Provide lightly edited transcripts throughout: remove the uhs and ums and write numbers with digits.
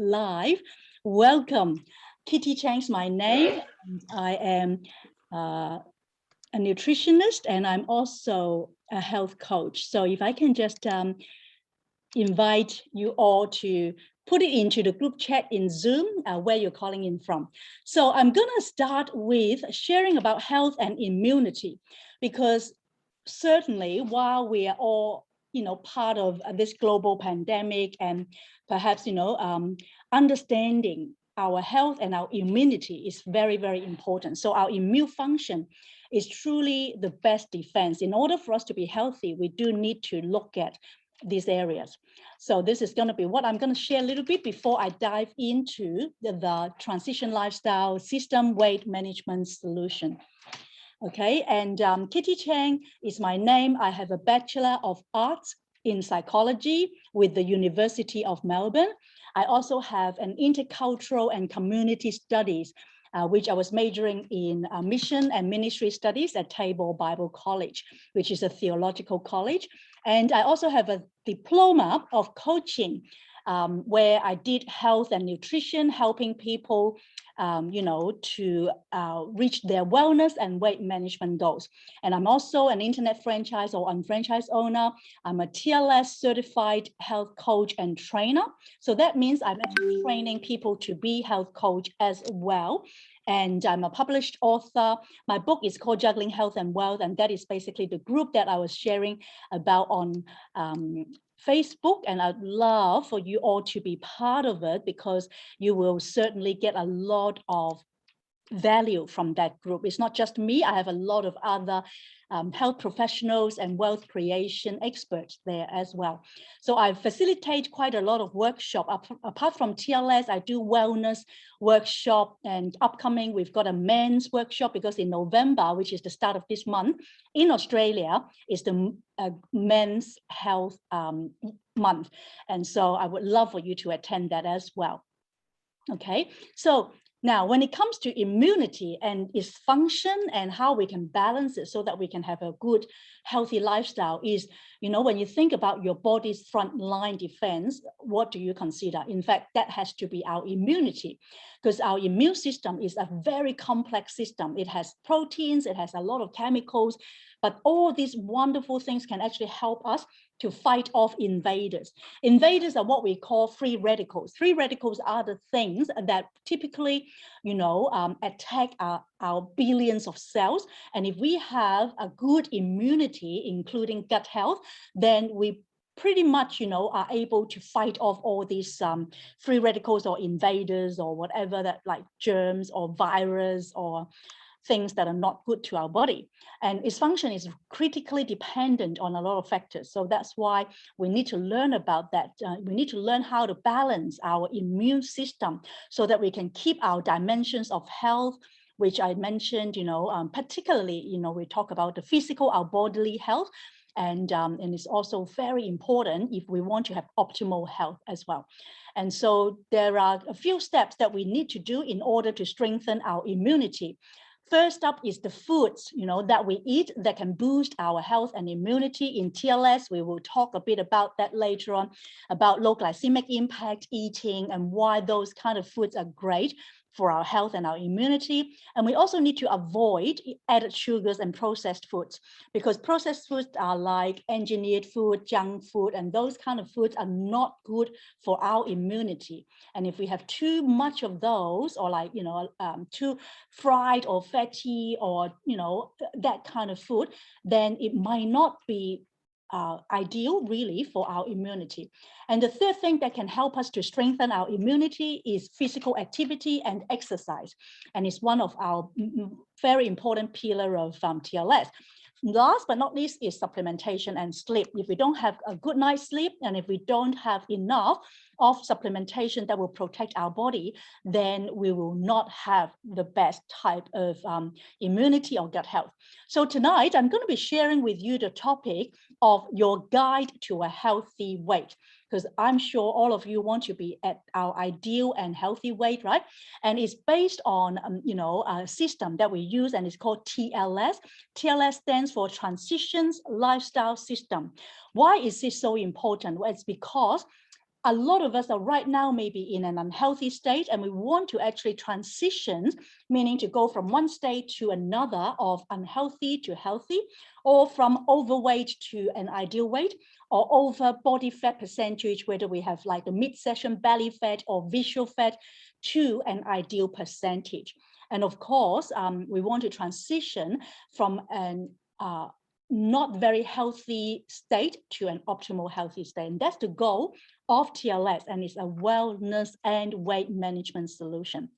live. Welcome. Kitty Cheng's my name. And I am a nutritionist and I'm also a health coach. So if I can just invite you all to put it into the group chat in Zoom, where you're calling in from. So I'm going to start with sharing about health and immunity, because certainly while we are all part of this global pandemic and perhaps understanding our health and our immunity is very, very important. So our immune function is truly the best defense. In order for us to be healthy, we do need to look at these areas. So this is going to be what I'm going to share a little bit before I dive into the transition lifestyle system weight management solution. Okay, and Kitty Cheng is my name. I have a Bachelor of Arts in Psychology with the University of Melbourne. I also have an Intercultural and Community Studies, which I was majoring in Mission and Ministry Studies at Tabor Bible College, which is a theological college. And I also have a diploma of coaching, where I did health and nutrition, helping people, to reach their wellness and weight management goals. And I'm also an internet franchise or unfranchised owner. I'm a TLS certified health coach and trainer. So that means I'm actually training people to be health coach as well. And I'm a published author. My book is called Juggling Health and Wealth, and that is basically the group that I was sharing about on Facebook, and I'd love for you all to be part of it, because you will certainly get a lot of value from that group. It's not just me. I have a lot of other health professionals and wealth creation experts there as well. So I facilitate quite a lot of workshop. Apart from TLS, I do wellness workshop, and upcoming we've got a men's workshop, because in November, which is the start of this month in Australia, is the men's health month. And so I would love for you to attend that as well. Okay, so now, when it comes to immunity and its function and how we can balance it so that we can have a good, healthy lifestyle is, when you think about your body's frontline defense, what do you consider? In fact, that has to be our immunity, because our immune system is a very complex system. It has proteins, it has a lot of chemicals, but all these wonderful things can actually help us to fight off invaders. Invaders are what we call free radicals. Free radicals are the things that typically, attack our billions of cells. And if we have a good immunity, including gut health, then we pretty much, are able to fight off all these free radicals or invaders or whatever, that like germs or virus or things that are not good to our body. And its function is critically dependent on a lot of factors. So that's why we need to learn about that. We need to learn how to balance our immune system so that we can keep our dimensions of health, which I mentioned, particularly, we talk about the physical, our bodily health, and it's also very important if we want to have optimal health as well. And so there are a few steps that we need to do in order to strengthen our immunity. First up is the foods, that we eat that can boost our health and immunity. In TLS, we will talk a bit about that later on, about low glycemic impact eating and why those kind of foods are great for our health and our immunity. And we also need to avoid added sugars and processed foods, because processed foods are like engineered food, junk food, and those kind of foods are not good for our immunity. And if we have too much of those, or like, too fried or fatty or, that kind of food, then it might not be ideal really for our immunity. And the third thing that can help us to strengthen our immunity is physical activity and exercise. And it's one of our very important pillar of TLS. Last but not least is supplementation and sleep. If we don't have a good night's sleep, and if we don't have enough of supplementation that will protect our body, then we will not have the best type of immunity or gut health. So tonight, I'm going to be sharing with you the topic of your guide to a healthy weight, because I'm sure all of you want to be at our ideal and healthy weight, right? And it's based on, a system that we use, and it's called TLS. TLS stands for Transitions Lifestyle System. Why is this so important? Well, it's because a lot of us are right now maybe in an unhealthy state, and we want to actually transition, meaning to go from one state to another of unhealthy to healthy, or from overweight to an ideal weight, or over body fat percentage, whether we have like the midsection belly fat or visceral fat, to an ideal percentage. And of course, we want to transition from an not very healthy state to an optimal healthy state. And that's the goal of TLS, and it's a wellness and weight management solution.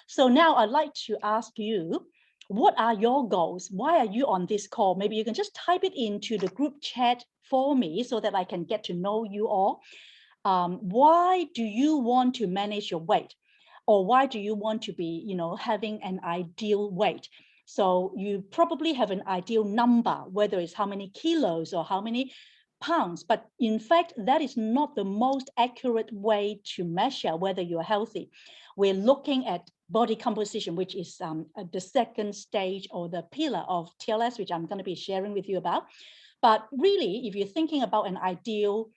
So now I'd like to ask you, what are your goals? Why are you on this call? Maybe you can just type it into the group chat for me so that I can get to know you all. Why do you want to manage your weight? Or why do you want to be, having an ideal weight? So you probably have an ideal number, whether it's how many kilos or how many pounds, but in fact, that is not the most accurate way to measure whether you're healthy. We're looking at body composition, which is the second stage or the pillar of TLS, which I'm going to be sharing with you about. But really, if you're thinking about an ideal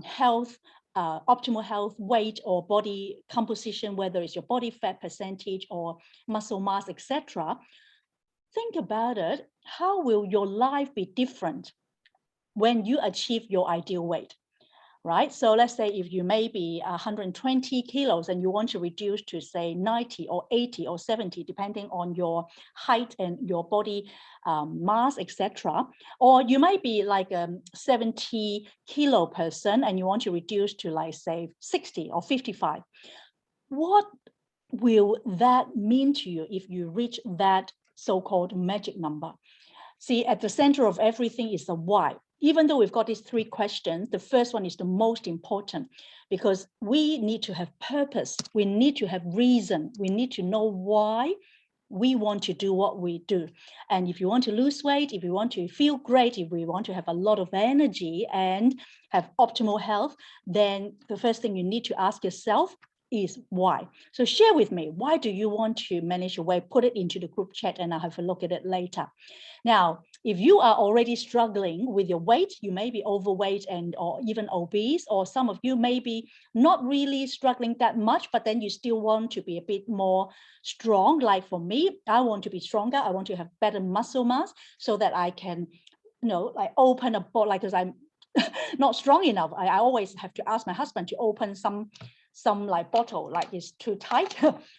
health, optimal health, weight or body composition, whether it's your body fat percentage or muscle mass, etc., think about it. How will your life be different when you achieve your ideal weight, right? So let's say if you may be 120 kilos and you want to reduce to say 90 or 80 or 70, depending on your height and your body mass, etc. Or you might be like a 70 kilo person and you want to reduce to like say 60 or 55. What will that mean to you if you reach that so-called magic number? See, at the center of everything is the why. Even though we've got these three questions, the first one is the most important because we need to have purpose. We need to have reason. We need to know why we want to do what we do. And if you want to lose weight, if you want to feel great, if we want to have a lot of energy and have optimal health, then the first thing you need to ask yourself is why. So share with me, why do you want to manage your weight? Put it into the group chat and I'll have a look at it later. Now, if you are already struggling with your weight, you may be overweight and or even obese, or some of you may be not really struggling that much, but then you still want to be a bit more strong. Like for me, I want to be stronger. I want to have better muscle mass so that I can, like open a bottle, like because I'm not strong enough. I always have to ask my husband to open some like bottle, like it's too tight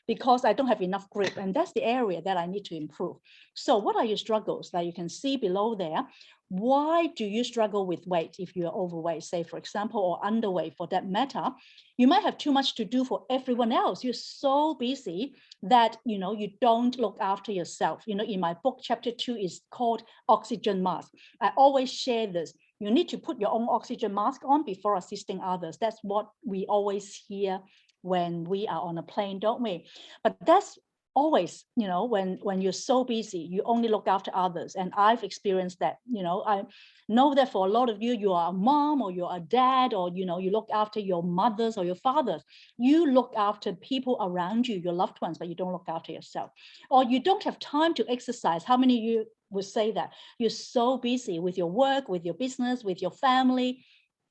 because I don't have enough grip. And that's the area that I need to improve. So what are your struggles? Like you can see below there, why do you struggle with weight if you're overweight, say, for example, or underweight for that matter? You might have too much to do for everyone else. You're so busy that, you don't look after yourself. In my book, chapter 2 is called Oxygen Mask. I always share this. You need to put your own oxygen mask on before assisting others. That's what we always hear when we are on a plane, don't we? But that's always, when you're so busy, you only look after others. And I've experienced that. I know that for a lot of you, you are a mom or you're a dad, or, you look after your mothers or your fathers. You look after people around you, your loved ones, but you don't look after yourself. Or you don't have time to exercise. How many of you would say that? You're so busy with your work, with your business, with your family,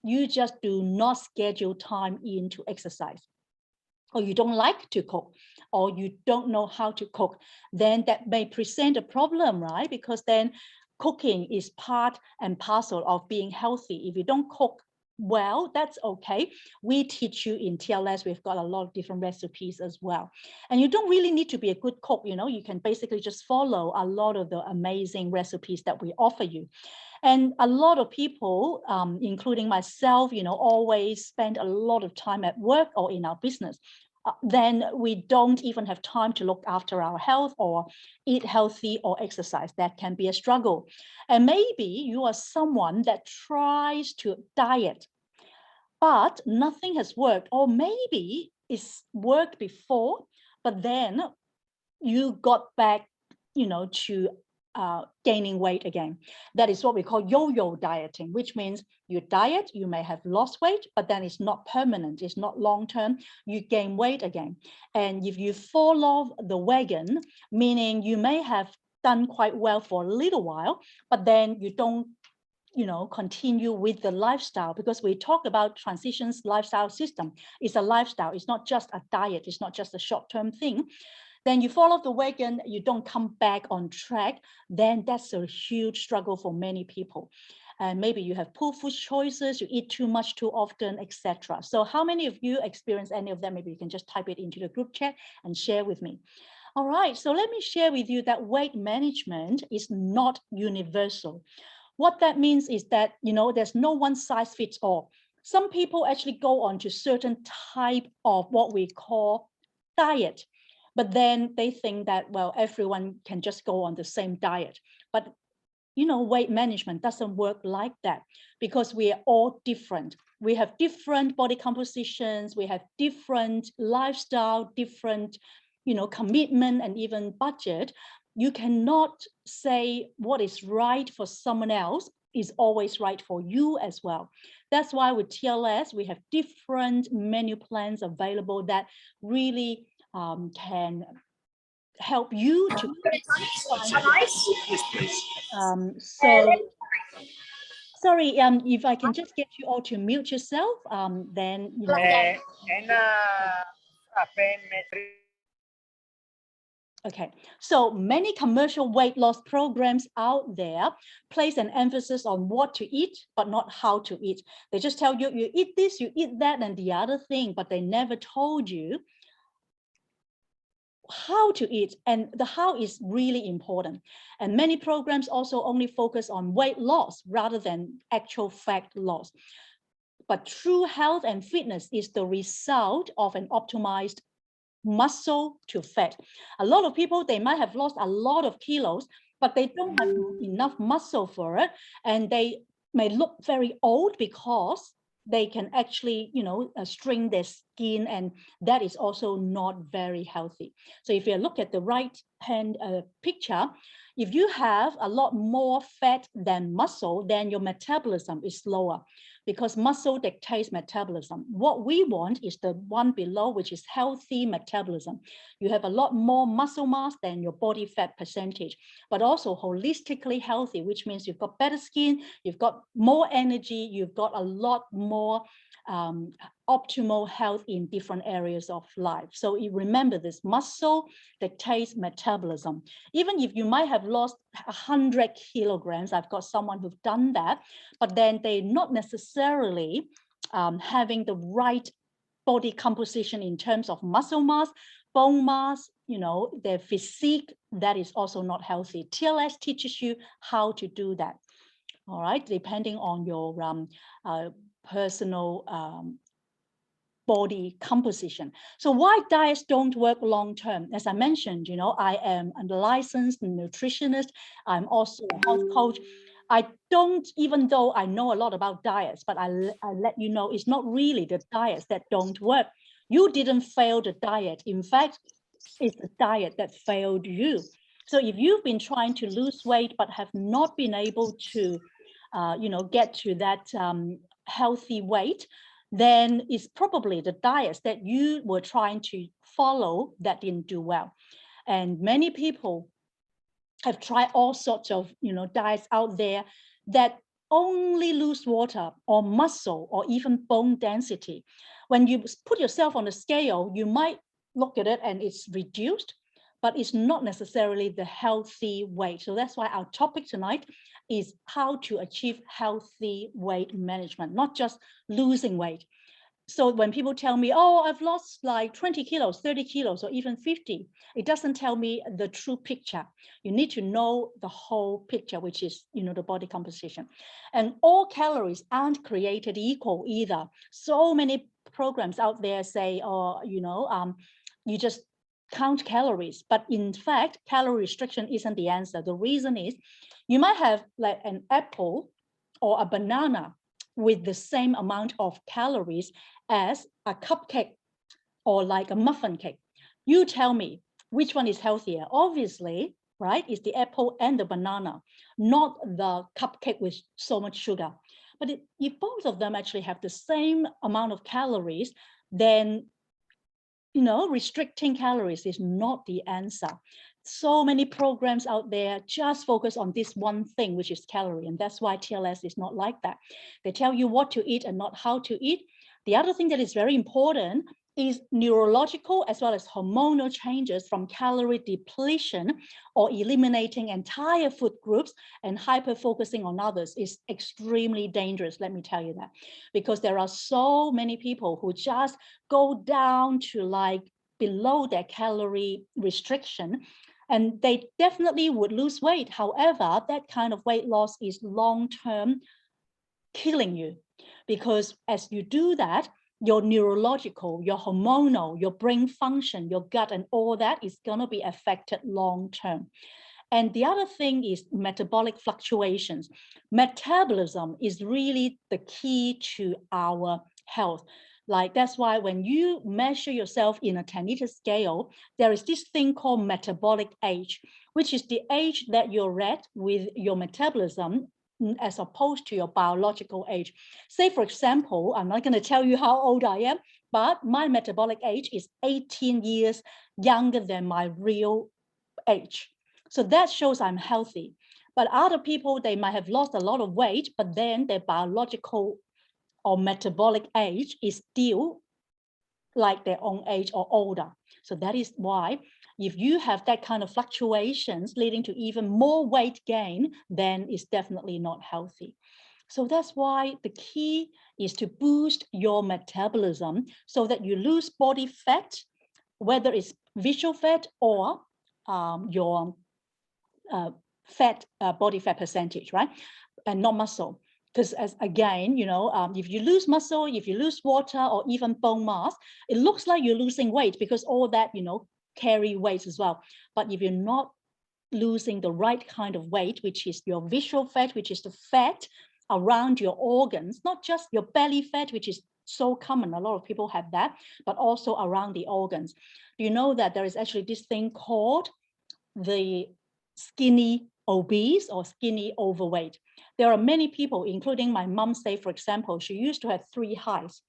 you just do not schedule time in to exercise. Or you don't like to cook, or you don't know how to cook, then that may present a problem, right? Because then cooking is part and parcel of being healthy. If you don't cook well, that's okay. We teach you in TLS, we've got a lot of different recipes as well. And you don't really need to be a good cook, you can basically just follow a lot of the amazing recipes that we offer you. And a lot of people, including myself, always spend a lot of time at work or in our business. Then we don't even have time to look after our health or eat healthy or exercise. That can be a struggle. And maybe you are someone that tries to diet, but nothing has worked. Or maybe it's worked before, but then you got back, to gaining weight again. That is what we call yo-yo dieting, which means you diet, you may have lost weight, but then it's not permanent, it's not long-term, you gain weight again. And if you fall off the wagon, meaning you may have done quite well for a little while, but then you don't continue with the lifestyle, because we talk about transitions lifestyle system. It's a lifestyle. It's not just a diet. It's not just a short-term thing. Then you fall off the wagon, you don't come back on track, then that's a huge struggle for many people. And maybe you have poor food choices, you eat too much too often, etc. So how many of you experience any of them? Maybe you can just type it into the group chat and share with me. All right, so let me share with you that weight management is not universal. What that means is that, there's no one size fits all. Some people actually go on to certain type of what we call diet, but then they think that, well, everyone can just go on the same diet. But, weight management doesn't work like that, because we are all different. We have different body compositions, we have different lifestyle, different, commitment and even budget. You cannot say what is right for someone else is always right for you as well. That's why with TLS, we have different menu plans available that really can help you to sorry, if I can just get you all to mute yourself, then okay, so many commercial weight loss programs out there place an emphasis on what to eat, but not how to eat. They just tell you, you eat this, you eat that, and the other thing, but they never told you how to eat, and the how is really important. And many programs also only focus on weight loss rather than actual fat loss. But true health and fitness is the result of an optimized muscle to fat. A lot of people, they might have lost a lot of kilos, but they don't have enough muscle for it, and they may look very old because they can actually, string their skin, and that is also not very healthy. So if you look at the right hand picture, if you have a lot more fat than muscle, then your metabolism is slower, because muscle dictates metabolism. What we want is the one below, which is healthy metabolism. You have a lot more muscle mass than your body fat percentage, but also holistically healthy, which means you've got better skin, you've got more energy, you've got a lot more optimal health in different areas of life. So you remember this, muscle dictates metabolism. Even if you might have lost 100 kilograms, I've got someone who've done that, but then they're not necessarily having the right body composition in terms of muscle mass, bone mass, their physique, that is also not healthy. TLS teaches you how to do that. All right, depending on your personal body composition. So why diets don't work long term? As I mentioned, I am a licensed nutritionist. I'm also a health coach. I don't, even though I know a lot about diets, but I let you know it's not really the diets that don't work. You didn't fail the diet. In fact, it's the diet that failed you. So if you've been trying to lose weight but have not been able to, get to that healthy weight, then it's probably the diets that you were trying to follow that didn't do well. And many people have tried all sorts of, diets out there that only lose water or muscle or even bone density. When you put yourself on a scale, you might look at it and it's reduced, but it's not necessarily the healthy weight. So that's why our topic tonight is how to achieve healthy weight management, not just losing weight. So when people tell me, oh, I've lost like 20 kilos, 30 kilos, or even 50, it doesn't tell me the true picture. You need to know the whole picture, which is, the body composition. And all calories aren't created equal either. So many programs out there say, you just count calories. But in fact, calorie restriction isn't the answer. The reason is you might have like an apple or a banana with the same amount of calories as a cupcake or like a muffin cake. You tell me which one is healthier. Obviously, right, it's the apple and the banana, not the cupcake with so much sugar. But if both of them actually have the same amount of calories, then restricting calories is not the answer. so many programs out there just focus on this one thing, which is calorie. And that's why TLS is not like that. They tell you what to eat and not how to eat. The other thing that is very important is neurological as well as hormonal changes from calorie depletion or eliminating entire food groups and hyper-focusing on others is extremely dangerous, let me tell you that. Because there are so many people who just go down to like below their calorie restriction, and they definitely would lose weight. However, that kind of weight loss is long-term killing you, because as you do that, your neurological, your hormonal, your brain function, your gut, and all that is going to be affected long-term. And the other thing is metabolic fluctuations. Metabolism is really the key to our health. Like that's why when you measure yourself in a 10-liter scale, there is this thing called metabolic age, which is the age that you're at with your metabolism as opposed to your biological age. Say, for example, I'm not going to tell you how old I am, but my metabolic age is 18 years younger than my real age. So that shows I'm healthy. But other people, they might have lost a lot of weight, but then their biological or metabolic age is still like their own age or older. So that is why if you have that kind of fluctuations leading to even more weight gain, then it's definitely not healthy. So that's why the key is to boost your metabolism so that you lose body fat, whether it's visceral fat or your body fat percentage, right? And not muscle. Because as again, you know, if you lose muscle, if you lose water or even bone mass, it looks like you're losing weight because all that, you know, carry weight as well. But if you're not losing the right kind of weight, which is your visceral fat, which is the fat around your organs, not just your belly fat, which is so common, a lot of people have that, but also around the organs. Do you know that there is actually this thing called the skinny obese or skinny overweight? There are many people, including my mom, say, for example, she used to have 3 highs: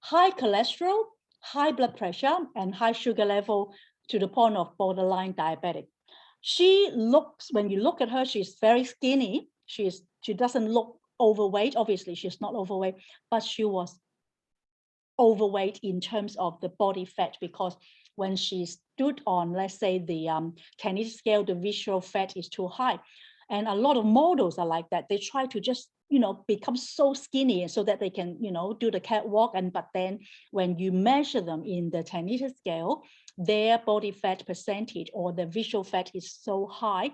high cholesterol, high blood pressure, and high sugar level to the point of borderline diabetic. She looks, when you look at her, she's very skinny. She doesn't look overweight. Obviously, she's not overweight, but she was overweight in terms of the body fat, because when she stood on, let's say, the 10-liter scale, the visceral fat is too high. And a lot of models are like that. They try to just, you know, become so skinny so that they can, you know, do the catwalk. But then when you measure them in the 10-liter scale, their body fat percentage or the visceral fat is so high,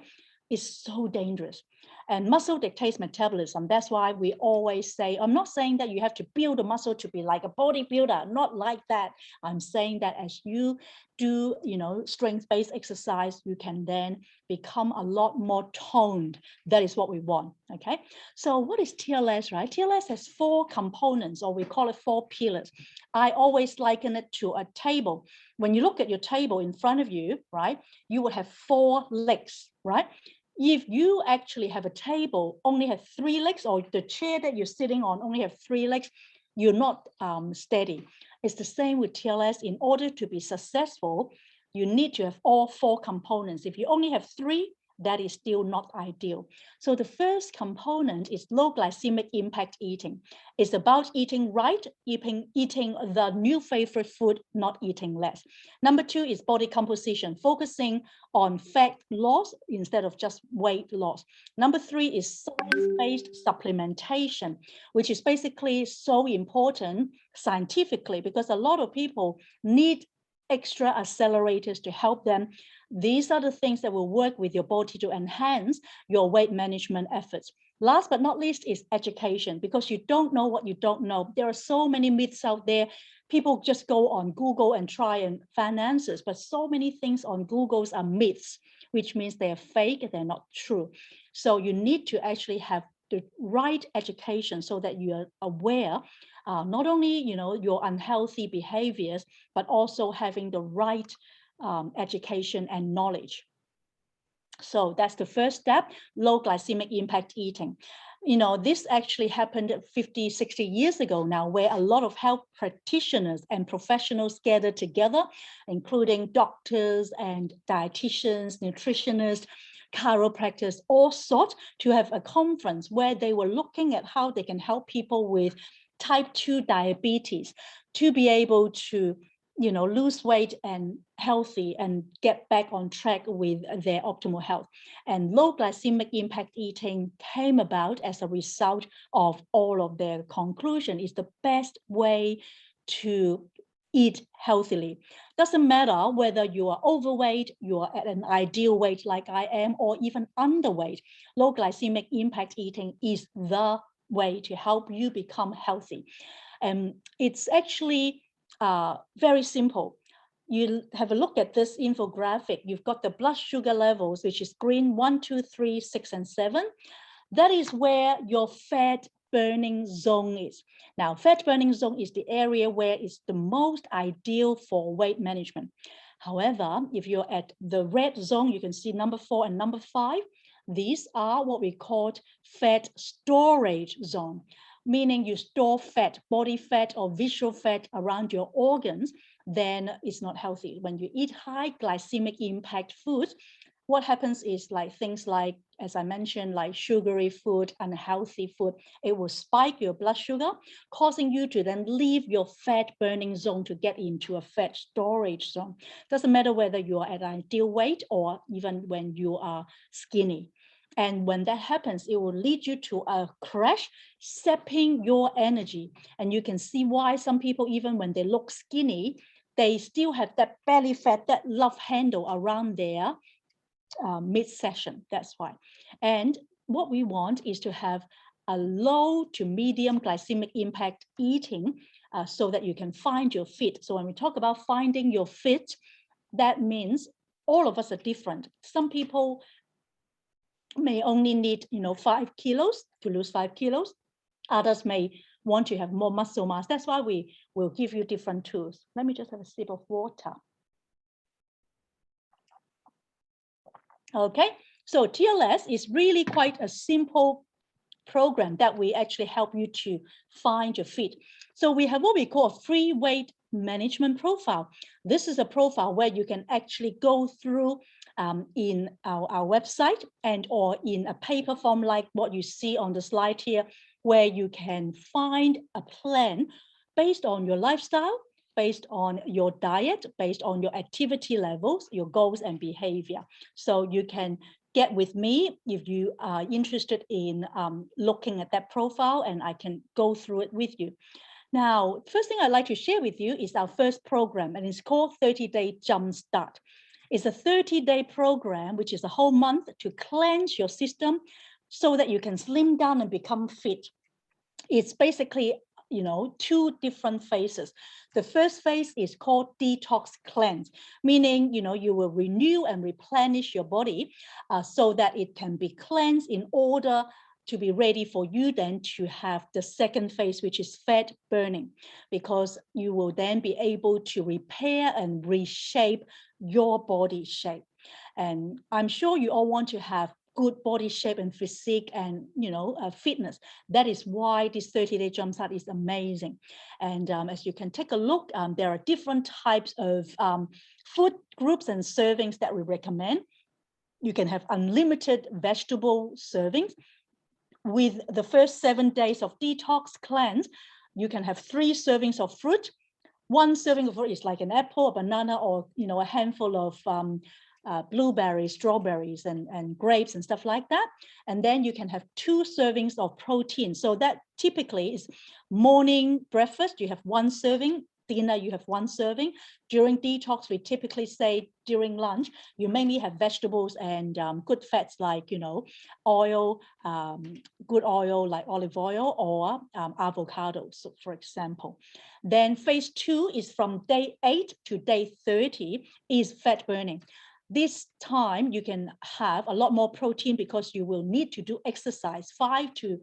it's so dangerous. And muscle dictates metabolism. That's why we always say, I'm not saying that you have to build a muscle to be like a bodybuilder, not like that. I'm saying that as you do, you know, strength-based exercise, you can then become a lot more toned. That is what we want, okay? So what is TLS, right? TLS has 4 components, or we call it 4 pillars. I always liken it to a table. When you look at your table in front of you, right, you would have 4 legs, right? If you actually have a table, only have 3 legs, or the chair that you're sitting on only have 3 legs, you're not steady. It's the same with TLS. In order to be successful, you need to have all 4 components. If you only have 3, that is still not ideal. So the first component is low glycemic impact eating. It's about eating right, eating the new favorite food, not eating less. Number 2 is body composition, focusing on fat loss instead of just weight loss. Number 3 is science-based supplementation, which is basically so important scientifically, because a lot of people need extra accelerators to help them. These are the things that will work with your body to enhance your weight management efforts. Last but not least is education, because you don't know what you don't know. There are so many myths out there. People just go on Google and try and find answers, but so many things on Google's are myths, which means they're fake, they're not true. So you need to actually have the right education so that you are aware not only, you know, your unhealthy behaviors, but also having the right education and knowledge. So that's the first step, low glycemic impact eating. You know, this actually happened 50, 60 years ago now, where a lot of health practitioners and professionals gathered together, including doctors and dietitians, nutritionists, chiropractors, all sought to have a conference where they were looking at how they can help people with type 2 diabetes to be able to, you know, lose weight and healthy and get back on track with their optimal health. And low glycemic impact eating came about as a result of all of their conclusion. Is the best way to eat healthily. Doesn't matter whether you are overweight, you are at an ideal weight like I am, or even underweight. Low glycemic impact eating is the way to help you become healthy. And it's actually very simple. You have a look at this infographic. You've got the blood sugar levels, which is green, 1, 2, 3, 6, and 7. That is where your fat burning zone is. Now, fat burning zone is the area where it's the most ideal for weight management. However, if you're at the red zone, you can see number 4 and number 5. These are what we call fat storage zone, meaning you store fat, body fat or visceral fat around your organs, then it's not healthy. When you eat high glycemic impact foods, what happens is like things like, as I mentioned, like sugary food, unhealthy food, it will spike your blood sugar, causing you to then leave your fat burning zone to get into a fat storage zone. Doesn't matter whether you are at ideal weight or even when you are skinny. And when that happens, it will lead you to a crash, sapping your energy. And you can see why some people, even when they look skinny, they still have that belly fat, that love handle around their midsection. That's why. And what we want is to have a low to medium glycemic impact eating so that you can find your fit. So when we talk about finding your fit, that means all of us are different. Some people may only need, 5 kilos to lose 5 kilos. Others may want to have more muscle mass. That's why we will give you different tools. Let me just have a sip of water. Okay, so TLS is really quite a simple program that we actually help you to find your fit. So we have what we call a free weight management profile. This is a profile where you can actually go through in our website and or in a paper form like what you see on the slide here, where you can find a plan based on your lifestyle, based on your diet, based on your activity levels, your goals and behavior. So you can get with me if you are interested in looking at that profile, and I can go through it with you. Now, first thing I'd like to share with you is our first program, and it's called 30-Day Jumpstart. It's a 30-day program, which is a whole month to cleanse your system so that you can slim down and become fit. It's basically, 2 different phases. The first phase is called detox cleanse, meaning, you will renew and replenish your body so that it can be cleansed in order to be ready for you then to have the second phase, which is fat burning, because you will then be able to repair and reshape your body shape. And I'm sure you all want to have good body shape and physique and fitness. That is why this 30-day jumpstart is amazing. And as you can take a look, there are different types of food groups and servings that we recommend. You can have unlimited vegetable servings. With the first 7 days of detox cleanse, you can have 3 servings of fruit. 1 serving of fruit is like an apple, a banana, or a handful of blueberries, strawberries, and grapes and stuff like that. And then you can have 2 servings of protein. So that typically is morning breakfast, you have 1 serving. Dinner, you have 1 serving. During detox, we typically say during lunch, you mainly have vegetables and good fats like, oil, good oil like olive oil or avocados, for example. Then phase 2 is from day 8 to day 30 is fat burning. This time you can have a lot more protein because you will need to do exercise. 5 to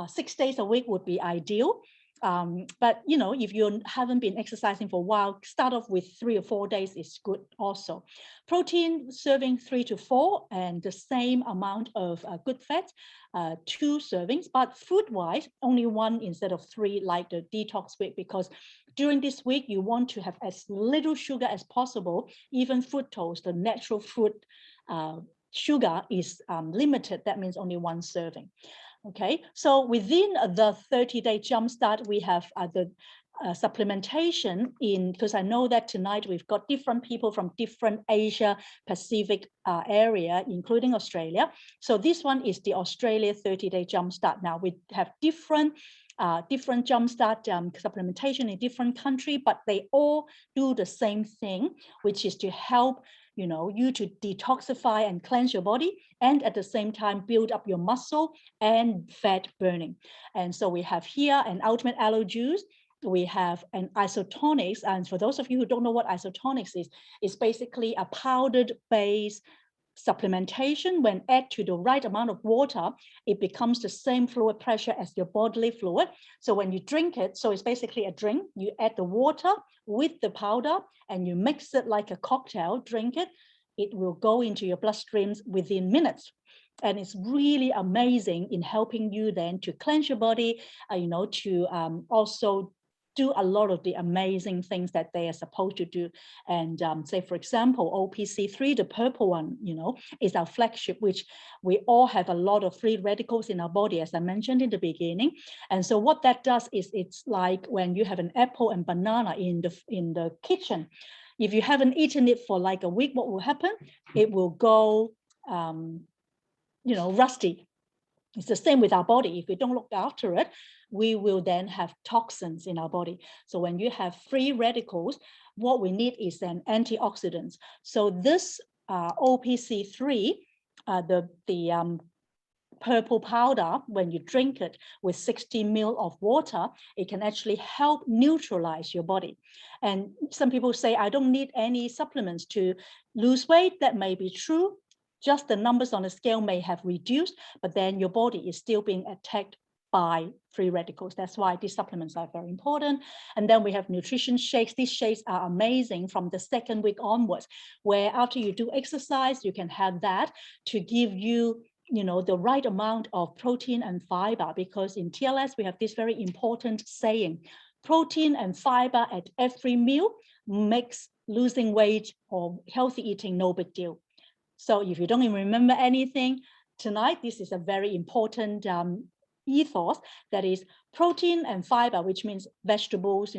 6 days a week would be ideal. But if you haven't been exercising for a while, start off with 3 or 4 days is good also. Protein serving 3 to 4, and the same amount of good fat, 2 servings. But food-wise, only 1 instead of 3, like the detox week, because during this week you want to have as little sugar as possible. Even fructose, the natural fruit sugar, is limited. That means only 1 serving. Okay, so within the 30-day jumpstart, we have the supplementation in, because I know that tonight we've got different people from different Asia Pacific area, including Australia. So this one is the Australia 30-day jumpstart. Now we have different jumpstart supplementation in different countries, but they all do the same thing, which is to help you to detoxify and cleanse your body, and at the same time build up your muscle and fat burning. And so we have here an ultimate aloe juice. We have an isotonics, and for those of you who don't know what isotonics is, it's basically a powdered base supplementation. When add to the right amount of water, it becomes the same fluid pressure as your bodily fluid. So when you drink it, so it's basically a drink, you add the water with the powder and you mix it like a cocktail, drink it, it will go into your bloodstreams within minutes. And it's really amazing in helping you then to cleanse your body, to also do a lot of the amazing things that they are supposed to do. And say, for example, OPC3, the purple one, is our flagship, which we all have a lot of free radicals in our body, as I mentioned in the beginning. And so what that does is, it's like when you have an apple and banana in the kitchen. If you haven't eaten it for like a week, what will happen? It will go, rusty. It's the same with our body. If we don't look after it, we will then have toxins in our body. So when you have free radicals, what we need is an antioxidants. So this OPC3, the purple powder, when you drink it with 60 ml of water, it can actually help neutralize your body. And some people say, I don't need any supplements to lose weight. That may be true. Just the numbers on the scale may have reduced, but then your body is still being attacked by free radicals. That's why these supplements are very important. And then we have nutrition shakes. These shakes are amazing from the 2nd week onwards, where after you do exercise, you can have that to give you the right amount of protein and fiber, because in TLS, we have this very important saying, protein and fiber at every meal makes losing weight or healthy eating no big deal. So if you don't even remember anything tonight, this is a very important ethos, that is protein and fiber, which means vegetables,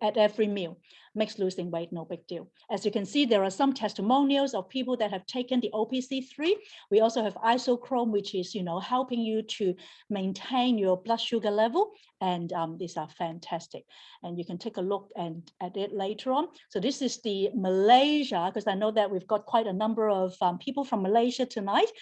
at every meal, makes losing weight no big deal. As you can see, there are some testimonials of people that have taken the OPC3. We also have isochrome, which is, helping you to maintain your blood sugar level. And these are fantastic. And you can take a look at it later on. So this is the Malaysia, because I know that we've got quite a number of people from Malaysia tonight.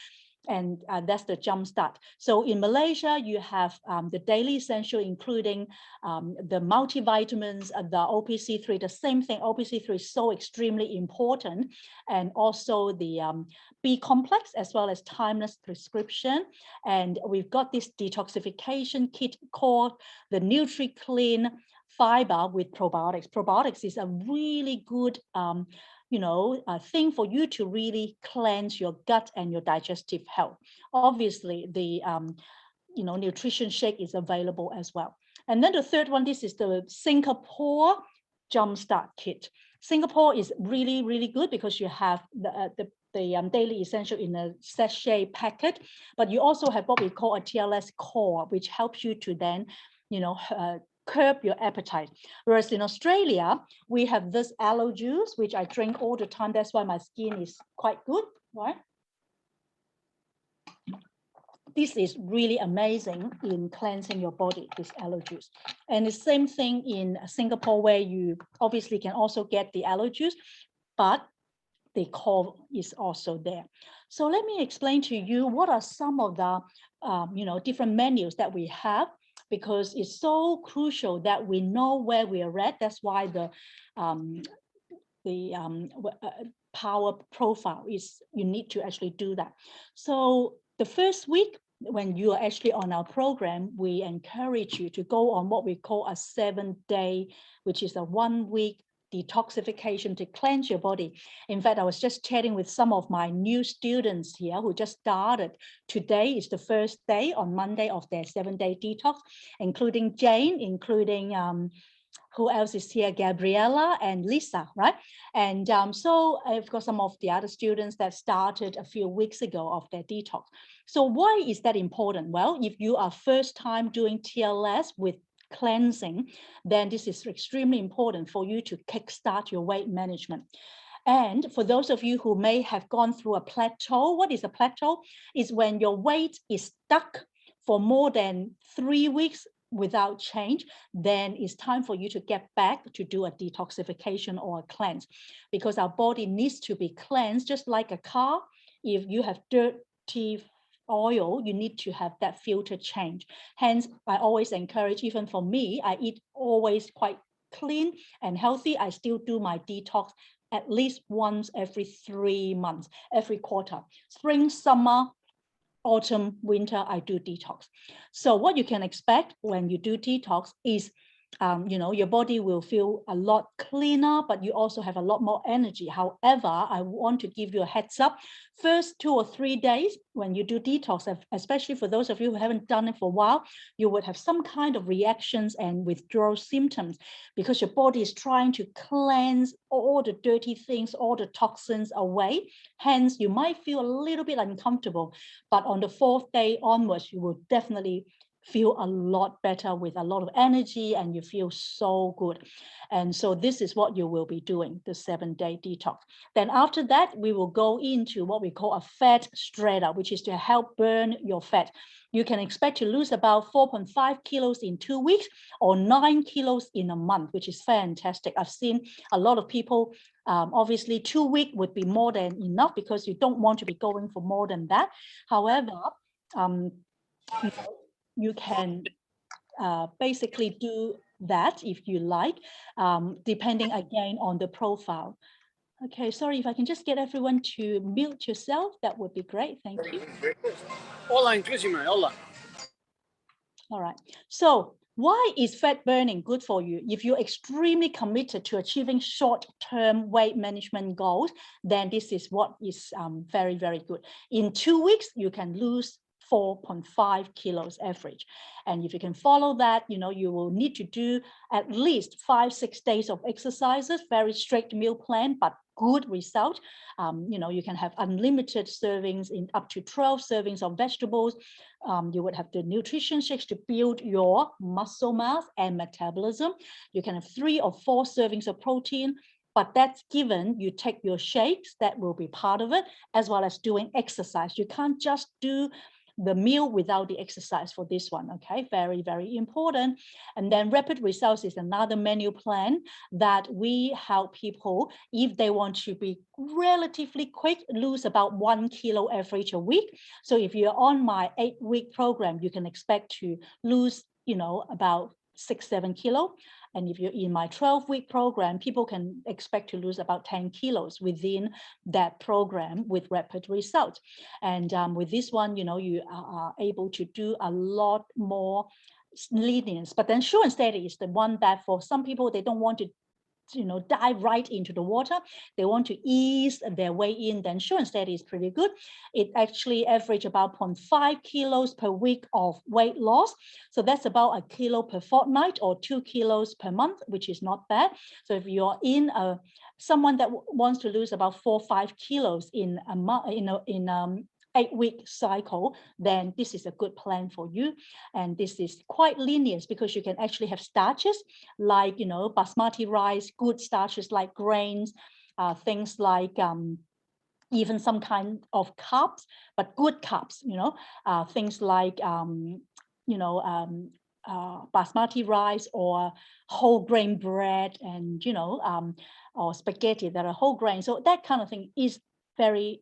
And that's the jumpstart. So in Malaysia, you have the daily essential, including the multivitamins, the OPC3, the same thing. OPC3 is so extremely important. And also the B complex, as well as timeless prescription. And we've got this detoxification kit called the NutriClean Fiber with probiotics. Probiotics is a really good a thing for you to really cleanse your gut and your digestive health. Obviously, the nutrition shake is available as well. And then the third one, this is the Singapore Jumpstart Kit. Singapore is really, really good because you have the daily essential in a sachet packet, but you also have what we call a TLS core, which helps you to then, curb your appetite. Whereas in Australia, we have this aloe juice, which I drink all the time. That's why my skin is quite good, right? This is really amazing in cleansing your body, this aloe juice. And the same thing in Singapore, where you obviously can also get the aloe juice, but the core is also there. So let me explain to you what are some of the different menus that we have, because it's so crucial that we know where we are at. That's why the power profile is, you need to actually do that. So the first week, when you are actually on our program, we encourage you to go on what we call a 7-day, which is a 1-week detoxification to cleanse your body. In fact, I was just chatting with some of my new students here who just started. Today is the first day on Monday of their 7-day detox, including Jane, including who else is here? Gabriella and Lisa, right? And so I've got some of the other students that started a few weeks ago of their detox. So why is that important? Well, if you are first time doing TLS with cleansing, then this is extremely important for you to kickstart your weight management. And for those of you who may have gone through a plateau, what is a plateau? It's when your weight is stuck for more than 3 weeks without change, then it's time for you to get back to do a detoxification or a cleanse, because our body needs to be cleansed just like a car. If you have dirty oil, you need to have that filter change. Hence, I always encourage, even for me, I eat always quite clean and healthy. I still do my detox at least once every 3 months, every quarter. Spring, summer, autumn, winter, I do detox. So what you can expect when you do detox is, your body will feel a lot cleaner, but you also have a lot more energy. However, I want to give you a heads up. First 2 or 3 days when you do detox, especially for those of you who haven't done it for a while, you would have some kind of reactions and withdrawal symptoms because your body is trying to cleanse all the dirty things, all the toxins away. Hence, you might feel a little bit uncomfortable, but on the 4th day onwards, you will definitely feel a lot better with a lot of energy and you feel so good. And so this is what you will be doing, the 7-day detox. Then after that, we will go into what we call a fat shredder, which is to help burn your fat. You can expect to lose about 4.5 kilos in 2 weeks or 9 kilos in a month, which is fantastic. I've seen a lot of people, obviously 2 weeks would be more than enough because you don't want to be going for more than that. However, you can basically do that if you like, depending again on the profile. Okay, sorry, if I can just get everyone to mute yourself, that would be great. Thank you. Hola, inclusive, hola. All right, so why is fat burning good for you? If you're extremely committed to achieving short-term weight management goals, then this is what is very, very good. In 2 weeks, you can lose 4.5 kilos average. And if you can follow that, you will need to do at least 5-6 days of exercises, very strict meal plan, but good result. You can have unlimited servings in up to 12 servings of vegetables. You would have the nutrition shakes to build your muscle mass and metabolism. You can have 3 or 4 servings of protein, but that's given you take your shakes, that will be part of it, as well as doing exercise. You can't just do the meal without the exercise for this one, okay? Very, very important. And then rapid results is another menu plan that we help people, if they want to be relatively quick, lose about 1 kilo average a week. So if you're on my 8-week program, you can expect to lose, about 6-7 kilo. And if you're in my 12-week program, people can expect to lose about 10 kilos within that program with rapid results. And with this one, you are able to do a lot more lenience. But then sure and steady is the one that for some people, they don't want to dive right into the water. They want to ease their way in, then sure and steady is pretty good. It actually average about 0.5 kilos per week of weight loss. So that's about 1 kilo per fortnight or 2 kilos per month, which is not bad. So if you're in someone that wants to lose about 4 or 5 kilos in a month, in 8-week cycle, then this is a good plan for you. And this is quite lenient because you can actually have starches like, basmati rice, good starches like grains, things like even some kind of carbs, but good carbs, things like, basmati rice or whole grain bread and, or spaghetti that are whole grain. So that kind of thing is very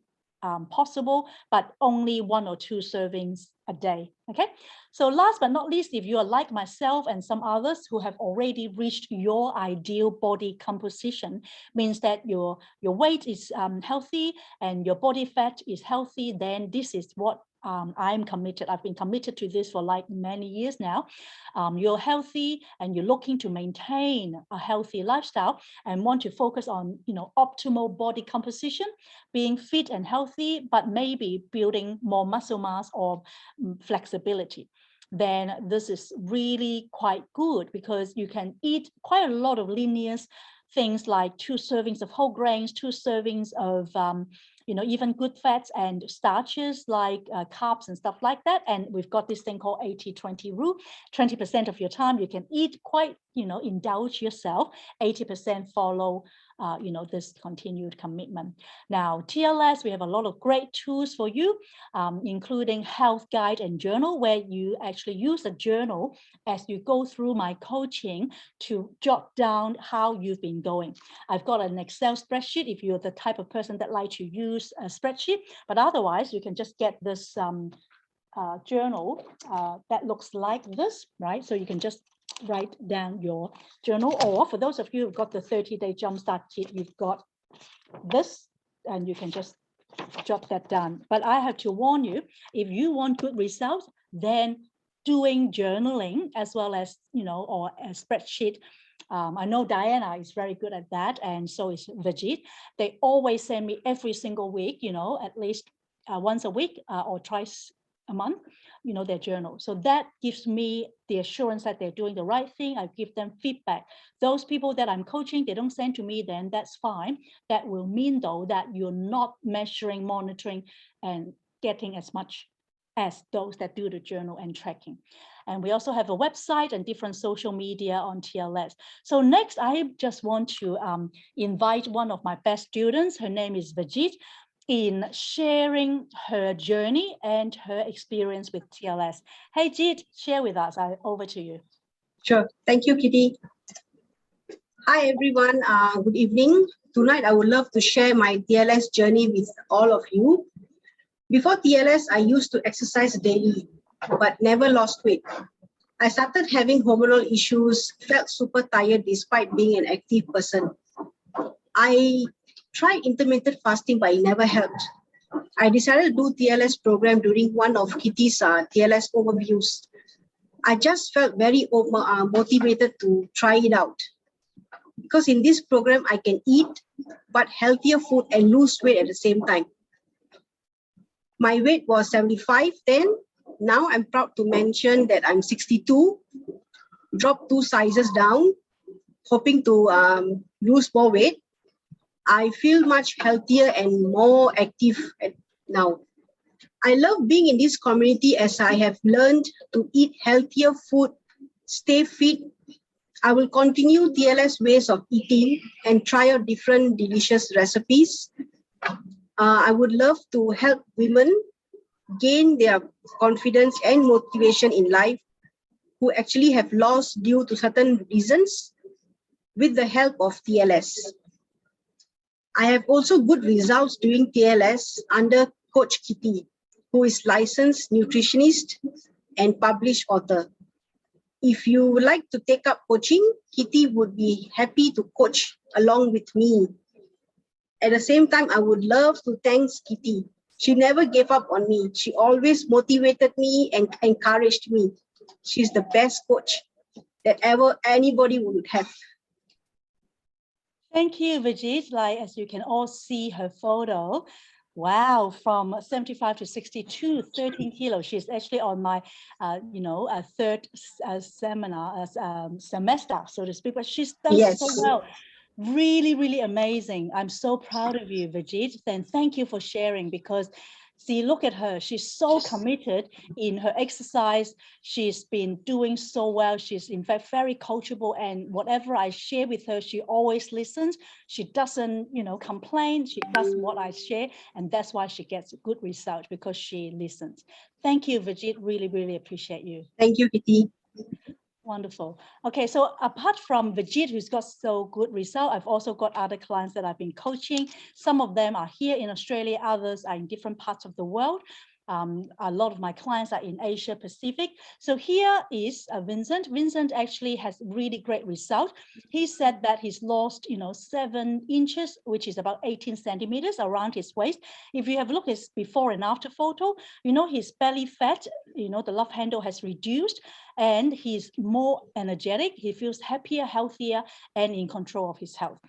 possible, but only 1 or 2 servings a day. Okay, so last but not least, if you are like myself and some others who have already reached your ideal body composition, means that your weight is healthy and your body fat is healthy, then this is what I'm committed. I've been committed to this for like many years now. You're healthy and you're looking to maintain a healthy lifestyle and want to focus on, optimal body composition, being fit and healthy, but maybe building more muscle mass or flexibility, then this is really quite good, because you can eat quite a lot of linear things like 2 servings of whole grains, 2 servings of even good fats and starches like carbs and stuff like that. And we've got this thing called 80-20 rule. 20% of your time you can eat quite, indulge yourself. 80% follow this continued commitment. Now, TLS, we have a lot of great tools for you, including health guide and journal, where you actually use a journal as you go through my coaching to jot down how you've been going. I've got an Excel spreadsheet if you're the type of person that like to use a spreadsheet, but otherwise you can just get this journal that looks like this, right? So you can just write down your journal, or for those of you who've got the 30-day jumpstart kit, you've got this and you can just jot that down. But I have to warn you, if you want good results, then doing journaling as well as, or a spreadsheet. I know Diana is very good at that, and so is Vijit. They always send me every single week, at least once a week or twice a month, their journal. So that gives me the assurance that they're doing the right thing. I give them feedback. Those people that I'm coaching, they don't send to me, then that's fine. That will mean though that you're not measuring, monitoring, and getting as much as those that do the journal and tracking. And we also have a website and different social media on TLS. So next, I just want to invite one of my best students. Her name is Vijit, in sharing her journey and her experience with TLS. Hey, Jit, share with us. Over to you. Sure. Thank you, Kitty. Hi, everyone. Good evening. Tonight, I would love to share my TLS journey with all of you. Before TLS, I used to exercise daily, but never lost weight. I started having hormonal issues, felt super tired despite being an active person. I tried intermittent fasting, but it never helped. I decided to do TLS program during one of Kitty's TLS overviews. I just felt very motivated to try it out. Because in this program, I can eat, but healthier food and lose weight at the same time. My weight was 75 then. Now I'm proud to mention that I'm 62, dropped 2 sizes down, hoping to lose more weight. I feel much healthier and more active now. I love being in this community as I have learned to eat healthier food, stay fit. I will continue TLS ways of eating and try out different delicious recipes. I would love to help women gain their confidence and motivation in life who actually have lost due to certain reasons with the help of TLS. I have also good results doing TLS under Coach Kitty, who is licensed nutritionist and published author. If you would like to take up coaching, Kitty would be happy to coach along with me. At the same time, I would love to thank Kitty. She never gave up on me. She always motivated me and encouraged me. She's the best coach that ever anybody would have. Thank you, Vijit. Like, as you can all see her photo, wow, from 75 to 62, 13 kilos. She's actually on my, third semester, so to speak, but she's done so well. Really, really amazing. I'm so proud of you, Vijit. And thank you for sharing, because see, look at her. She's so committed in her exercise. She's been doing so well. She's in fact very coachable, and whatever I share with her, she always listens. She doesn't, complain. She does what I share, and that's why she gets good results, because she listens. Thank you, Vijit. Really, really appreciate you. Thank you, Kitty. Wonderful. Okay, so apart from Vijit, who's got so good result, I've also got other clients that I've been coaching. Some of them are here in Australia, others are in different parts of the world. A lot of my clients are in Asia Pacific. So here is Vincent. Vincent actually has really great result. He said that he's lost, 7 inches, which is about 18 centimeters around his waist. If you have looked at his before and after photo, his belly fat, the love handle has reduced, and he's more energetic. He feels happier, healthier, and in control of his health.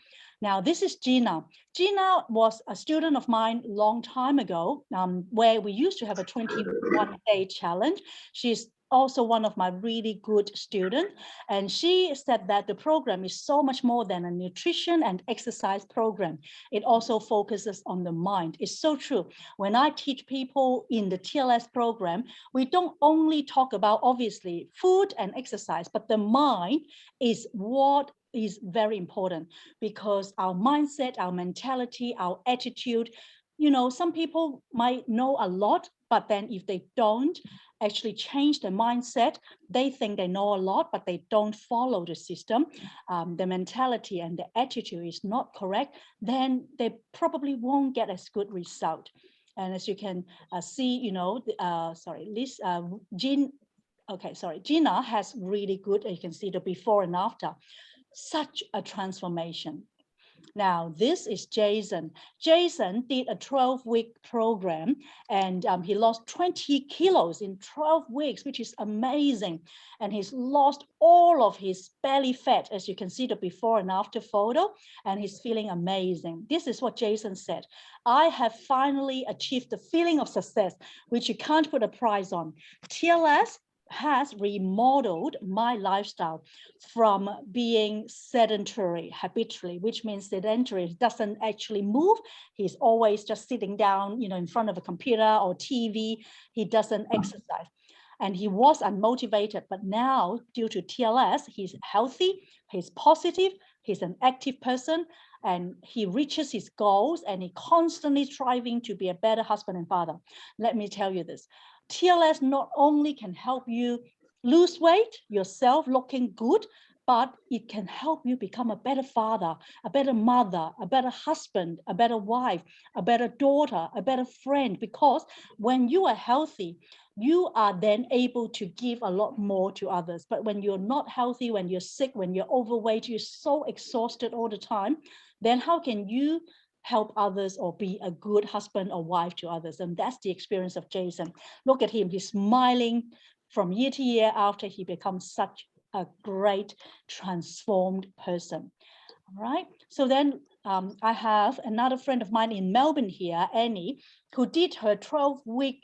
Now, this is Gina. Gina was a student of mine long time ago, where we used to have a 21-day challenge. She's also one of my really good students. And she said that the program is so much more than a nutrition and exercise program. It also focuses on the mind. It's so true. When I teach people in the TLS program, we don't only talk about, obviously, food and exercise, but the mind is what is very important, because our mindset, our mentality, our attitude, some people might know a lot, but then if they don't actually change their mindset, they think they know a lot, but they don't follow the system, the mentality and the attitude is not correct, then they probably won't get as good result. And as you can see, Gina has really good, you can see the before and after. Such a transformation. Now, this is Jason. Jason did a 12-week program, and he lost 20 kilos in 12 weeks, which is amazing. And he's lost all of his belly fat, as you can see the before and after photo, and he's feeling amazing. This is what Jason said. I have finally achieved the feeling of success, which you can't put a price on. TLS has remodeled my lifestyle from being sedentary habitually, which means sedentary doesn't actually move. He's always just sitting down, in front of a computer or TV. He doesn't exercise. And he was unmotivated, but now due to TLS, he's healthy, he's positive, he's an active person, and he reaches his goals, and he constantly striving to be a better husband and father. Let me tell you this. TLS not only can help you lose weight, yourself looking good, but it can help you become a better father, a better mother, a better husband, a better wife, a better daughter, a better friend, because when you are healthy, you are then able to give a lot more to others. But when you're not healthy, when you're sick, when you're overweight, you're so exhausted all the time, then how can you help others or be a good husband or wife to others? And that's the experience of Jason. Look at him, he's smiling from year to year after he becomes such a great transformed person. All right, so then I have another friend of mine in Melbourne here, Annie, who did her 12-week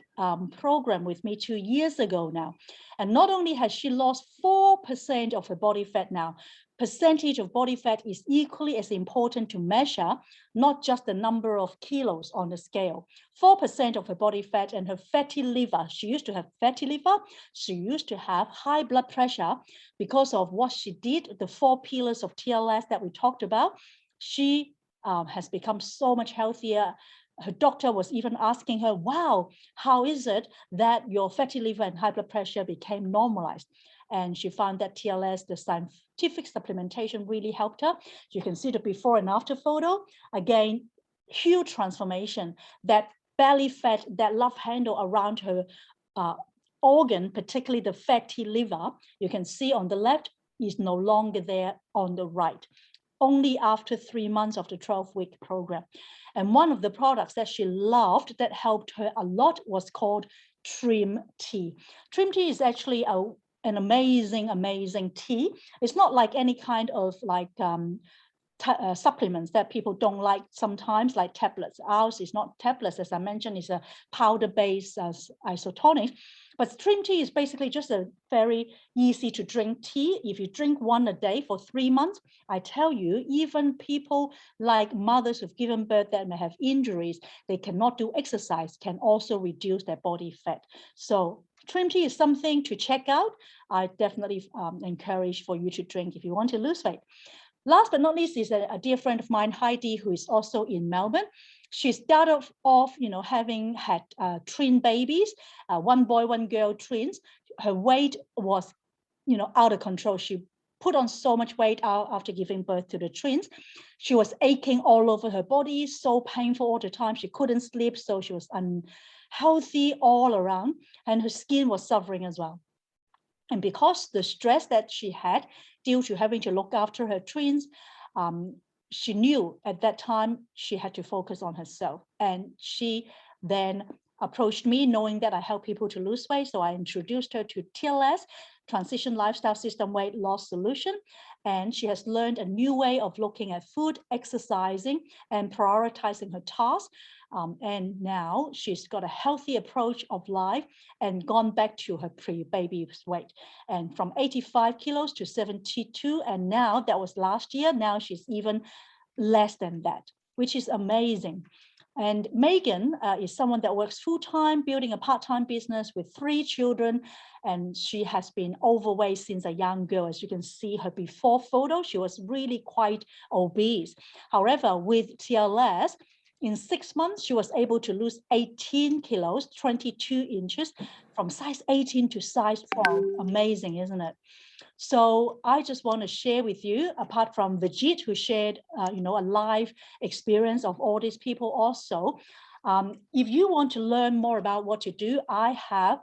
program with me 2 years ago now. And not only has she lost 4% of her body fat now, percentage of body fat is equally as important to measure, not just the number of kilos on the scale. 4% of her body fat and her fatty liver. She used to have fatty liver. She used to have high blood pressure because of what she did, the 4 pillars of TLS that we talked about. She has become so much healthier. Her doctor was even asking her, wow, how is it that your fatty liver and high blood pressure became normalized? And she found that TLS, the scientific supplementation, really helped her. You can see the before and after photo. Again, huge transformation. That belly fat, that love handle around her organ, particularly the fatty liver, you can see on the left, is no longer there on the right, only after 3 months of the 12-week program. And one of the products that she loved that helped her a lot was called Trim Tea. Trim Tea is actually an amazing tea. It's not like any kind of supplements that people don't like sometimes, like tablets. Ours is not tablets, as I mentioned, it's a powder-based isotonic. But Trim Tea is basically just a very easy to drink tea. If you drink one a day for 3 months, I tell you, even people like mothers who've given birth that may have injuries, they cannot do exercise, can also reduce their body fat. So Trim Tea is something to check out. I definitely encourage for you to drink if you want to lose weight. Last but not least is a dear friend of mine, Heidi, who is also in Melbourne. She started off, having had twin babies, 1 boy, 1 girl twins. Her weight was, out of control. She put on so much weight after giving birth to the twins. She was aching all over her body, so painful all the time. She couldn't sleep, so she was unhealthy all around, and her skin was suffering as well. And because the stress that she had due to having to look after her twins, she knew at that time she had to focus on herself. And she then approached me knowing that I help people to lose weight. So I introduced her to TLS, Transition Lifestyle System Weight Loss Solution. And she has learned a new way of looking at food, exercising, and prioritizing her tasks. And now she's got a healthy approach of life and gone back to her pre-baby weight. And from 85 kilos to 72. And now that was last year. Now she's even less than that, which is amazing. And Megan is someone that works full-time, building a part-time business with 3 children. And she has been overweight since a young girl. As you can see her before photo, she was really quite obese. However, with TLS, in 6 months, she was able to lose 18 kilos, 22 inches, from size 18 to size 12. Amazing, isn't it? So I just want to share with you, apart from Vijit, who shared, a live experience of all these people also. If you want to learn more about what to do, I have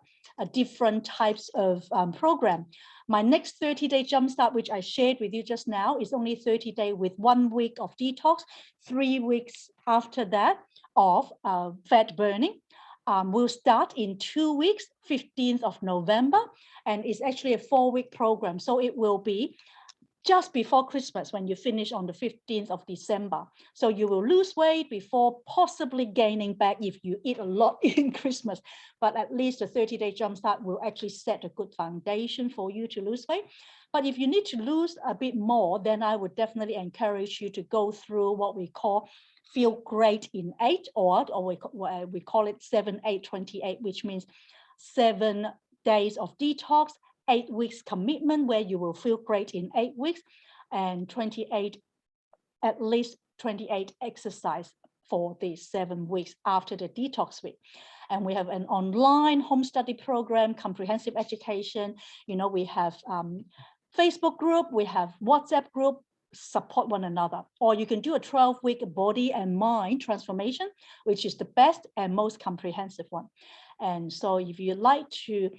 different types of program. My next 30-day jumpstart, which I shared with you just now, is only 30 days with 1 week of detox, 3 weeks after that of fat burning. We'll start in 2 weeks, 15th of November, and it's actually a 4-week program. So it will be just before Christmas when you finish on the 15th of December. So you will lose weight before possibly gaining back if you eat a lot in Christmas. But at least the 30-day jumpstart will actually set a good foundation for you to lose weight. But if you need to lose a bit more, then I would definitely encourage you to go through what we call Feel Great in 8, or we call it 7-8-28, which means 7 days of detox, 8 weeks commitment where you will feel great in 8 weeks, and 28, at least 28 exercise for these 7 weeks after the detox week. And we have an online home study program, comprehensive education. We have Facebook group, we have WhatsApp group, support one another. Or you can do a 12-week body and mind transformation, which is the best and most comprehensive one. And so if you'd like to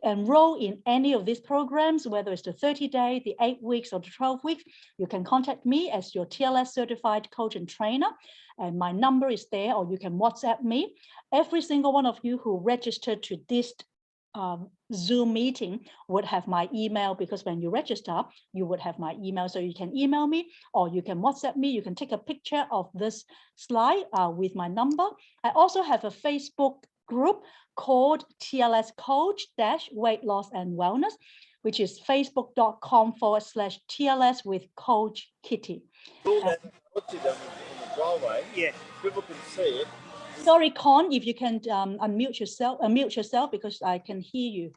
enroll in any of these programs, whether it's the 30-day, the 8 weeks, or the 12 weeks, you can contact me as your TLS certified coach and trainer. And my number is there, or you can WhatsApp me. Every single one of you who registered to this Zoom meeting would have my email, because when you register, you would have my email. So you can email me, or you can WhatsApp me. You can take a picture of this slide with my number. I also have a Facebook group called TLS Coach Weight Loss and Wellness, which is facebook.com/TLS with Coach Kitty. Yeah. People can see it. Sorry, Con, if you can unmute yourself because I can hear you.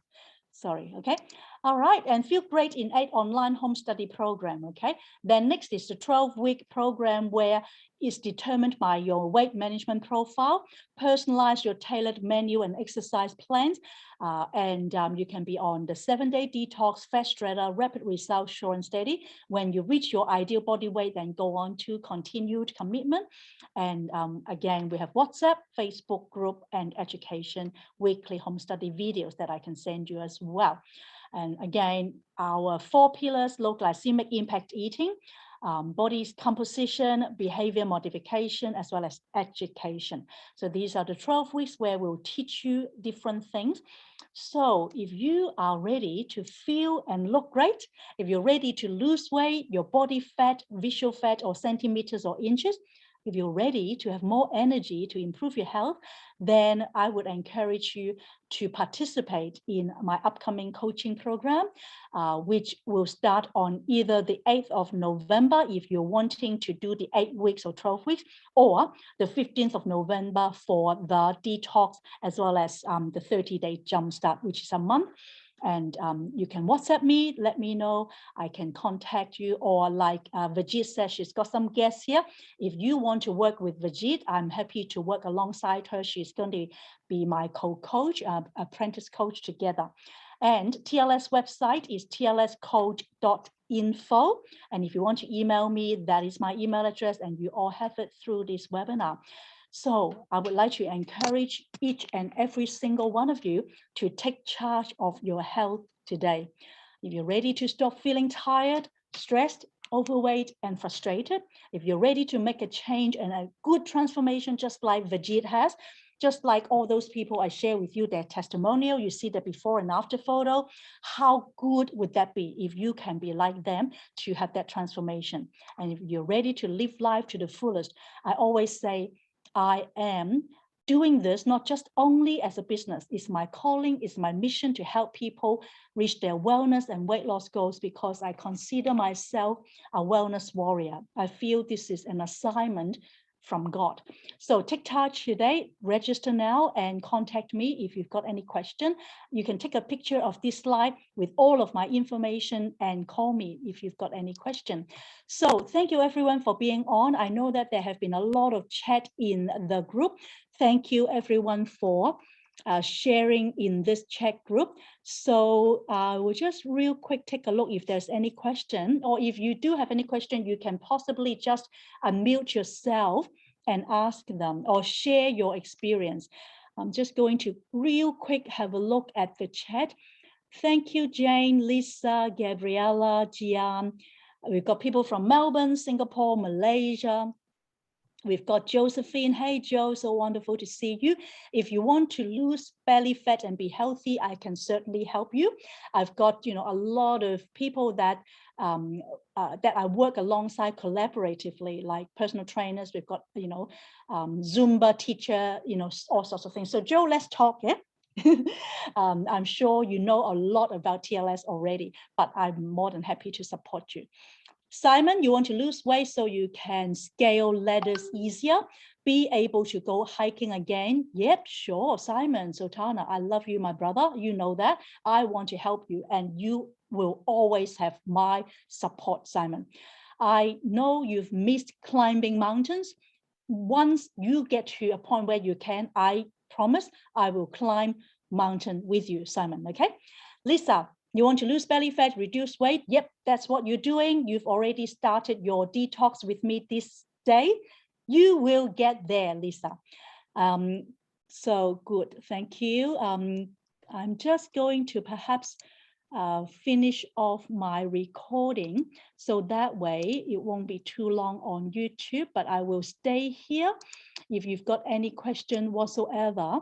Sorry, okay. All right, and Feel Great in 8 online home study program, okay. Then next is the 12-week program where it's determined by your weight management profile, personalize your tailored menu and exercise plans, and you can be on the 7-day detox, fast shredder, rapid results, short and steady. When you reach your ideal body weight, then go on to continued commitment. And again, we have WhatsApp, Facebook group, and education weekly home study videos that I can send you as well. And again, our 4 pillars: low glycemic impact eating, body composition, behavior modification, as well as education. So these are the 12 weeks where we'll teach you different things. So if you are ready to feel and look great, if you're ready to lose weight, your body fat, visual fat, or centimeters or inches, if you're ready to have more energy to improve your health, then I would encourage you to participate in my upcoming coaching program, which will start on either the 8th of November if you're wanting to do the 8 weeks or 12 weeks, or the 15th of November for the detox, as well as the 30-day jumpstart, which is a month. And you can WhatsApp me, let me know. I can contact you, or like Vijit says, she's got some guests here. If you want to work with Vijit, I'm happy to work alongside her. She's going to be my co-coach, apprentice coach together. And TLS website is tlscoach.info. And if you want to email me, that is my email address, and you all have it through this webinar. So I would like to encourage each and every single one of you to take charge of your health today. If you're ready to stop feeling tired, stressed, overweight, and frustrated, if you're ready to make a change and a good transformation, just like Vijit has, just like all those people I share with you, their testimonial, you see the before and after photo, how good would that be if you can be like them to have that transformation? And if you're ready to live life to the fullest, I always say, I am doing this not just only as a business, it's my calling, it's my mission to help people reach their wellness and weight loss goals, because I consider myself a wellness warrior. I feel this is an assignment from God. So take charge today, register now, and contact me if you've got any question. You can take a picture of this slide with all of my information and call me if you've got any question. So thank you everyone for being on. I know that there have been a lot of chat in the group. Thank you everyone for sharing in this chat group. So we'll just real quick take a look if there's any question, or if you do have any question, you can possibly just unmute yourself and ask them or share your experience. I'm just going to real quick have a look at the chat. Thank you, Jane, Lisa, Gabriella, Gian. We've got people from Melbourne, Singapore, Malaysia. We've got Josephine. Hey, Joe, so wonderful to see you. If you want to lose belly fat and be healthy, I can certainly help you. I've got, a lot of people that I work alongside collaboratively, like personal trainers. We've got, Zumba teacher, all sorts of things. So Joe, let's talk, yeah? I'm sure you know a lot about TLS already, but I'm more than happy to support you. Simon, you want to lose weight so you can scale ladders easier, be able to go hiking again? Yep, sure, Simon. Sultana, I love you, my brother. You know that. I want to help you, and you will always have my support, Simon. I know you've missed climbing mountains. Once you get to a point where you can, I promise I will climb mountain with you, Simon, okay? Lisa, you want to lose belly fat, reduce weight? Yep, that's what you're doing. You've already started your detox with me this day. You will get there, Lisa. So good, thank you. I'm just going to perhaps finish off my recording, so that way it won't be too long on YouTube, but I will stay here. If you've got any question whatsoever,